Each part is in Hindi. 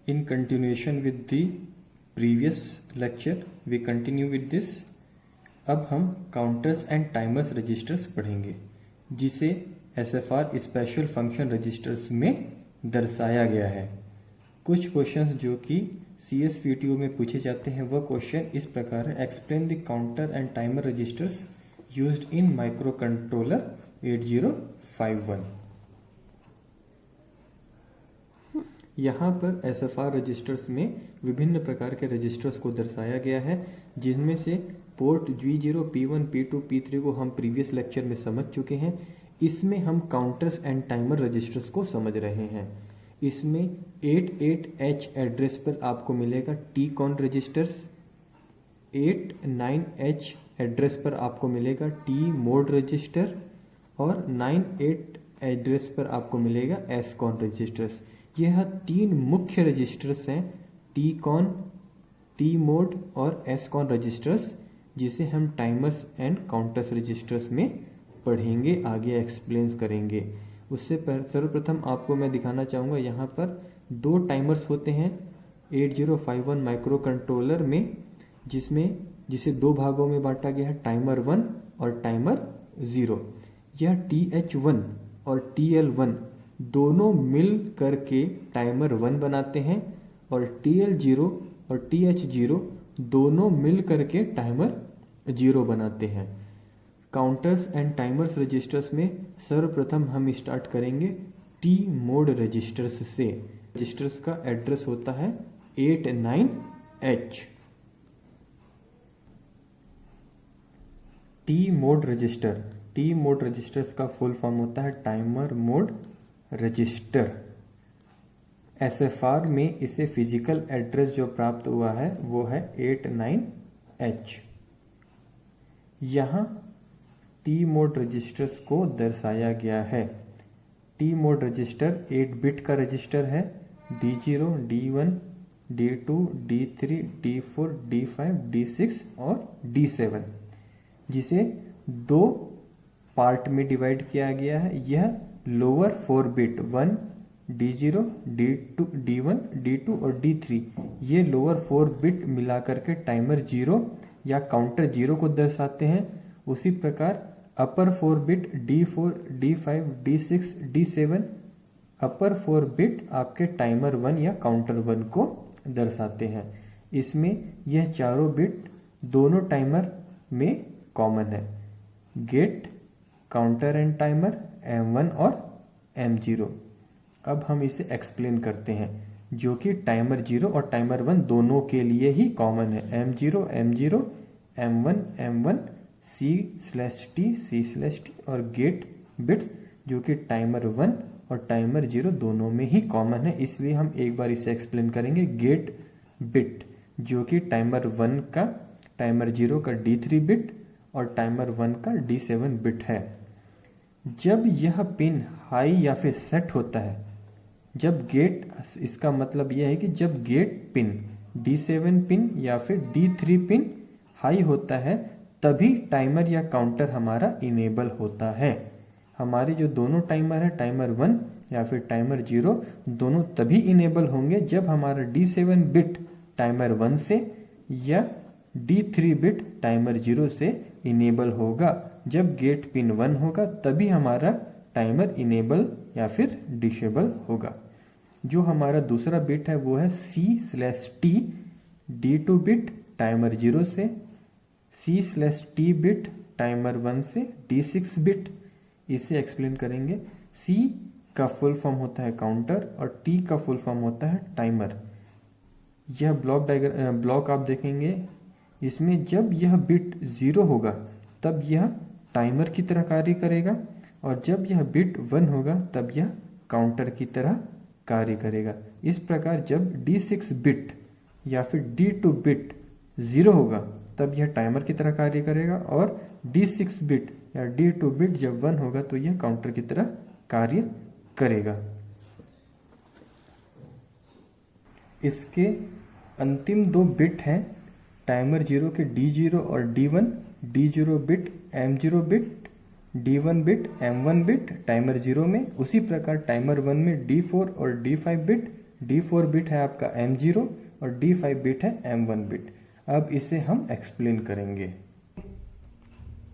In continuation with the previous lecture, we continue with this. अब हम काउंटर्स एंड टाइमर्स रजिस्टर्स पढ़ेंगे, जिसे SFR स्पेशल फंक्शन रजिस्टर्स में दर्शाया गया है। कुछ क्वेश्चंस जो कि CSVTO में पूछे जाते हैं वह क्वेश्चन इस प्रकार है। Explain the counter and timer registers used in microcontroller 8051। यहाँ पर SFR रजिस्टर्स में विभिन्न प्रकार के रजिस्टर्स को दर्शाया गया है, जिनमें से port G0, P1, P2, P3 को हम प्रीवियस लेक्चर में समझ चुके हैं। इसमें हम काउंटर्स एंड टाइमर रजिस्टर्स को समझ रहे हैं। इसमें 88H एड्रेस पर आपको मिलेगा TCON रजिस्टर्स, 89H एड्रेस पर आपको मिलेगा T मोड रजिस्टर और 98 एड्रेस पर आपको मिलेगा SCON रजिस्टर्स। यह तीन मुख्य रजिस्टर्स हैं, TCON, T मोड और SCON रजिस्टर्स, जिसे हम टाइमर्स एंड काउंटर्स रजिस्टर्स में पढ़ेंगे, आगे एक्सप्लेन करेंगे। उससे सर्वप्रथम आपको मैं दिखाना चाहूँगा, यहाँ पर दो टाइमर्स होते हैं 8051 माइक्रो कंट्रोलर में, जिसे दो भागों में बांटा गया है, टाइमर 1 और टाइमर 0। यह TH1 और TL1 दोनों मिल करके टाइमर 1 बनाते हैं और TL0 और TH0 दोनों मिल करके टाइमर 0 बनाते हैं। काउंटर्स एंड टाइमर्स रजिस्टर्स में सर्वप्रथम हम स्टार्ट करेंगे T मोड रजिस्टर्स से। रजिस्टर्स का एड्रेस होता है 89H। T मोड रजिस्टर्स का फुल फॉर्म होता है टाइमर मोड रजिस्टर। SFR में इसे फिजिकल एड्रेस जो प्राप्त हुआ है वो है 89H। यहाँ T मोड रजिस्टर्स को दर्शाया गया है। T मोड रजिस्टर 8 बिट का रजिस्टर है, D0, D1, D2, D3, D4, D5, D6 और D7, जिसे दो पार्ट में डिवाइड किया गया है। यह lower 4 bit 1, D0, D2, D1, D2 और D3, ये लोअर 4 बिट मिलाकर के टाइमर 0 या काउंटर 0 को दर्शाते हैं। उसी प्रकार अपर 4 bit D4, D5, D6, D7, अपर 4 बिट आपके टाइमर 1 या काउंटर 1 को दर्शाते हैं। इसमें यह चारों बिट दोनों टाइमर में कॉमन है। Gate, counter and timer M1 और M0। अब हम इसे एक्सप्लेन करते हैं, जो कि टाइमर 0 और टाइमर 1 दोनों के लिए ही कॉमन है। M0, M0, M1, M1, C/T, C/T और गेट बिट्स, जो कि टाइमर 1 और टाइमर 0 दोनों में ही कॉमन है। इसलिए हम एक बार इसे एक्सप्लेन करेंगे। गेट बिट, जो कि टाइमर 1 का, टाइमर 0 का D3 बिट और टाइमर 1 का D7 बिट है। जब यह पिन हाई या फिर सेट होता है, जब गेट, इसका मतलब यह है कि जब गेट पिन D7 पिन या फिर D3 पिन हाई होता है, तभी टाइमर या काउंटर हमारा इनेबल होता है। हमारे जो दोनों टाइमर है, टाइमर 1 या फिर टाइमर 0, दोनों तभी इनेबल होंगे जब हमारा D7 बिट टाइमर 1 से या D3 बिट टाइमर 0 से इनेबल होगा। जब गेट पिन 1 होगा तभी हमारा टाइमर इनेबल या फिर डिसेबल होगा। जो हमारा दूसरा बिट है वो है C/T, D2 बिट टाइमर 0 से, C/T बिट टाइमर 1 से, D6 बिट। इसे एक्सप्लेन करेंगे। C का फुल फॉर्म होता है काउंटर और T का फुल फॉर्म होता है टाइमर। यह ब्लॉक आप देखेंगे, इसमें जब यह बिट 0 होगा तब यह टाइमर की तरह कार्य करेगा और जब यह बिट 1 होगा तब यह काउंटर की तरह कार्य करेगा। इस प्रकार जब D6 बिट या फिर D2 बिट 0 होगा तब यह टाइमर की तरह कार्य करेगा और D6 बिट या D2 बिट जब 1 होगा तो यह काउंटर की तरह कार्य करेगा। इसके अंतिम दो बिट हैं टाइमर 0 के D0 और D1, D0 bit M0 bit, D1 bit M1 bit timer 0 में। उसी प्रकार टाइमर 1 में D4 और D5 बिट, D4 बिट है आपका M0 और D5 बिट है M1 बिट। अब इसे हम एक्सप्लेन करेंगे।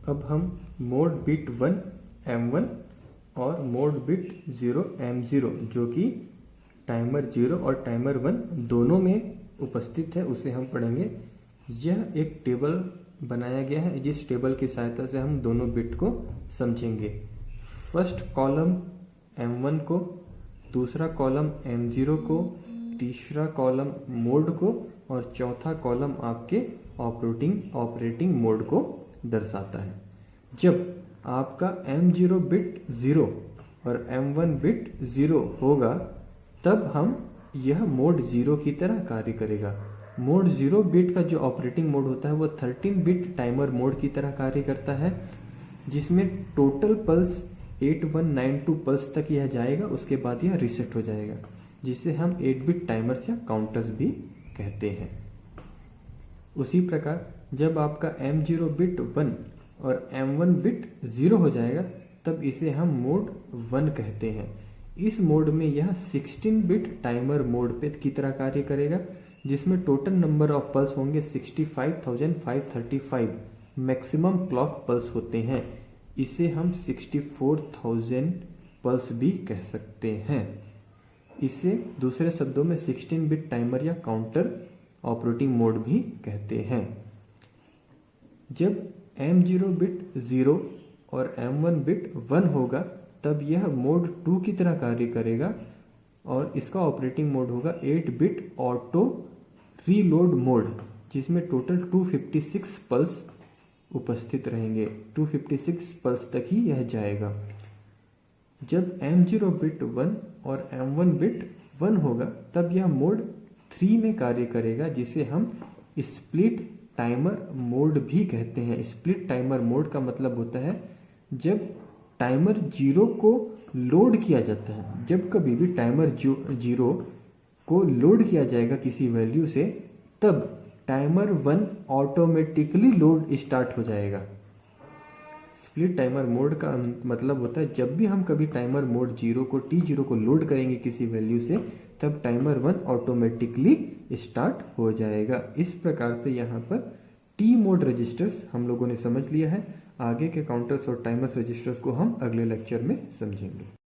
अब हम मोड बिट 1 M1 और मोड बिट 0 M0 जो कि टाइमर 0 और टाइमर 1 दोनों में उपस्थित है उसे हम पढ़ेंगे। यह एक टेबल बनाया गया है, जिस टेबल की सहायता से हम दोनों बिट को समझेंगे। फर्स्ट कॉलम M1 को, दूसरा कॉलम M0 को, तीसरा कॉलम मोड को और चौथा कॉलम आपके ऑपरेटिंग मोड को दर्शाता है। जब आपका M0 बिट 0 और M1 बिट 0 होगा तब हम यह मोड 0 की तरह कार्य करेगा। मोड 0 बिट का जो ऑपरेटिंग मोड होता है वो 13 बिट टाइमर मोड की तरह कार्य करता है, जिसमें टोटल पल्स 8192 पल्स तक यह जाएगा, उसके बाद यह रीसेट हो जाएगा, जिसे हम 8 बिट टाइमर्स या काउंटर्स भी कहते हैं। उसी प्रकार जब आपका M0 बिट 1 और M1 बिट 0 हो जाएगा तब इसे हम मोड 1 कहते हैं। इस मोड में यह 16 बिट टाइमर मोड पे की तरह कार्य करेगा, जिसमें टोटल नंबर ऑफ पल्स होंगे 65,535 मैक्सिमम क्लॉक पल्स होते हैं। इसे हम 64,000 पल्स भी कह सकते हैं। इसे दूसरे शब्दों में 16 बिट टाइमर या काउंटर ऑपरेटिंग मोड भी कहते हैं। जब M0 बिट 0 और M1 बिट 1 होगा तब यह मोड 2 की तरह कार्य करेगा और इसका ऑपरेटिंग मोड होगा 8 बिट ऑटो रीलोड मोड, जिसमें टोटल 256 पल्स उपस्थित रहेंगे। 256 पल्स तक ही यह जाएगा। जब M0 बिट 1 और M1 बिट 1 होगा तब यह मोड 3 में कार्य करेगा, जिसे हम स्प्लिट टाइमर मोड भी कहते हैं। स्प्लिट टाइमर मोड का मतलब होता है जब टाइमर 0 को लोड किया जाता है। जब कभी भी टाइमर 0 को लोड किया जाएगा किसी वैल्यू से, तब टाइमर 1 ऑटोमेटिकली लोड स्टार्ट हो जाएगा। स्प्लिट टाइमर मोड का मतलब होता है जब भी हम कभी टाइमर मोड 0 को T0 को लोड करेंगे किसी वैल्यू से, तब टाइमर 1 ऑटोमेटिकली स्टार्ट हो जाएगा। इस प्रकार से यहाँ पर टी मोड रजिस्टर्स हम लोगों ने समझ लिया है। आगे के काउंटर्स और टाइमर्स रजिस्टर्स को हम अगले लेक्चर में समझेंगे।